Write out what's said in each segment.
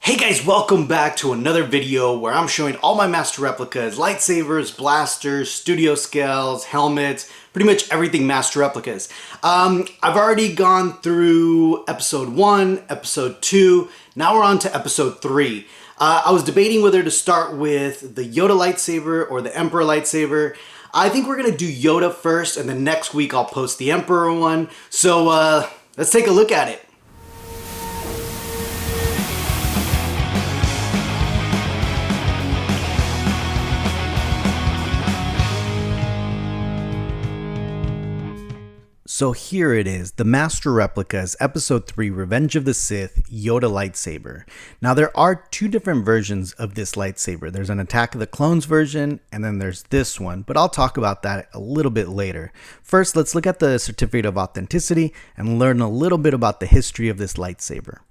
Hey guys, welcome back to another video where I'm showing all my Master Replicas, lightsabers, blasters, studio scales, helmets, pretty much everything Master Replicas. I've already gone through episode 1, episode 2, now we're on to episode 3. I was debating whether to start with the Yoda lightsaber or the Emperor lightsaber. I think we're gonna do Yoda first and then next week I'll post the Emperor one. So let's take a look at it. So here it is, the Master Replicas, Episode 3, Revenge of the Sith, Yoda Lightsaber. Now there are two different versions of this lightsaber. There's an Attack of the Clones version, and then there's this one, but I'll talk about that a little bit later. First, let's look at the Certificate of Authenticity and learn a little bit about the history of this lightsaber.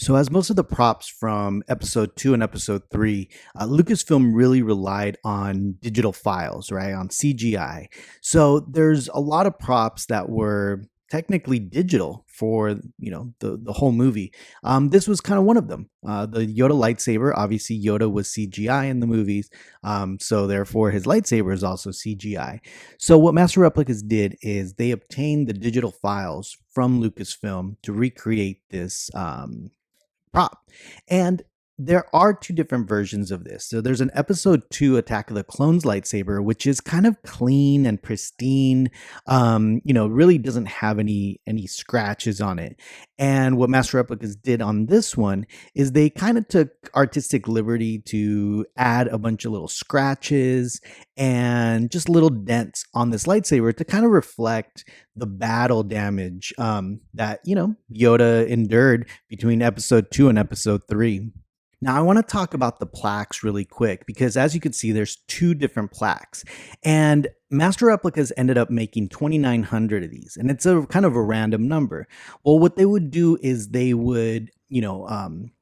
So as most of the props from episode 2 and episode 3, Lucasfilm really relied on digital files, right, on CGI. So there's a lot of props that were technically digital for, the whole movie. This was kind of one of them. The Yoda lightsaber, obviously Yoda was CGI in the movies, so therefore his lightsaber is also CGI. So what Master Replicas did is they obtained the digital files from Lucasfilm to recreate this prop. And there are two different versions of this. So there's an episode 2 Attack of the Clones lightsaber, which is kind of clean and pristine. Really doesn't have any scratches on it. And what Master Replicas did on this one is they kind of took artistic liberty to add a bunch of little scratches and just little dents on this lightsaber to kind of reflect the battle damage that Yoda endured between episode 2 and episode 3. Now, I want to talk about the plaques really quick because as you can see, there's two different plaques and Master Replicas ended up making 2,900 of these, and it's a kind of a random number. Well, what they would do is they would,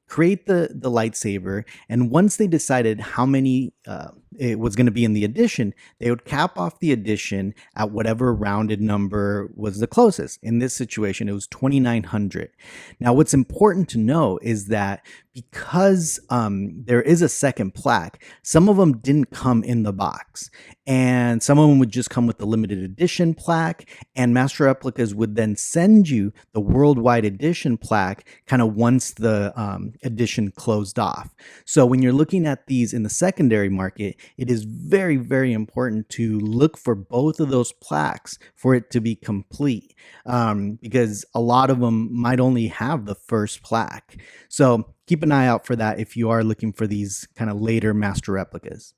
create the lightsaber, and once they decided how many it was going to be in the edition, they would cap off the edition at whatever rounded number was the closest. In this situation, it was 2,900. Now, what's important to know is that because there is a second plaque, some of them didn't come in the box, and some of them would just come with the limited edition plaque, and Master Replicas would then send you the worldwide edition plaque kind of once the edition closed off. So when you're looking at these in the secondary market, it is very, very important to look for both of those plaques for it to be complete, because a lot of them might only have the first plaque. So keep an eye out for that if you are looking for these kind of later Master Replicas.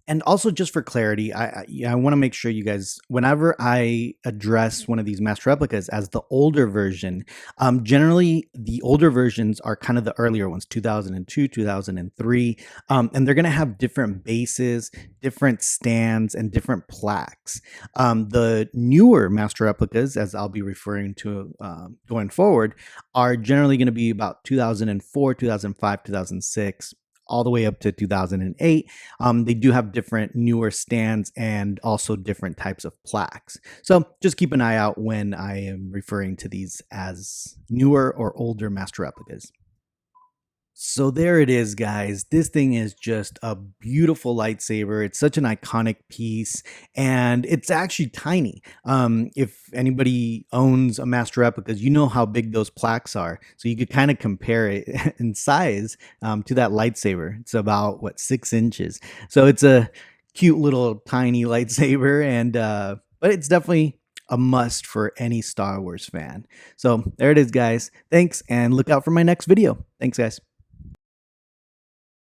And also, just for clarity, I want to make sure you guys, whenever I address one of these Master Replicas as the older version, generally the older versions are kind of the earlier ones, 2002, 2003, and they're going to have different bases, different stands, and different plaques. The newer Master Replicas, as I'll be referring to going forward, are generally going to be about 2004, 2005, 2006. All the way up to 2008. They do have different newer stands and also different types of plaques. So just keep an eye out when I am referring to these as newer or older Master Replicas. So there it is, guys. This thing is just a beautiful lightsaber. It's such an iconic piece, and it's actually tiny. If anybody owns a Master Replicas, you know how big those plaques are. So you could kind of compare it in size to that lightsaber. It's about, 6 inches. So it's a cute little tiny lightsaber, and but it's definitely a must for any Star Wars fan. So there it is, guys. Thanks, and look out for my next video. Thanks, guys.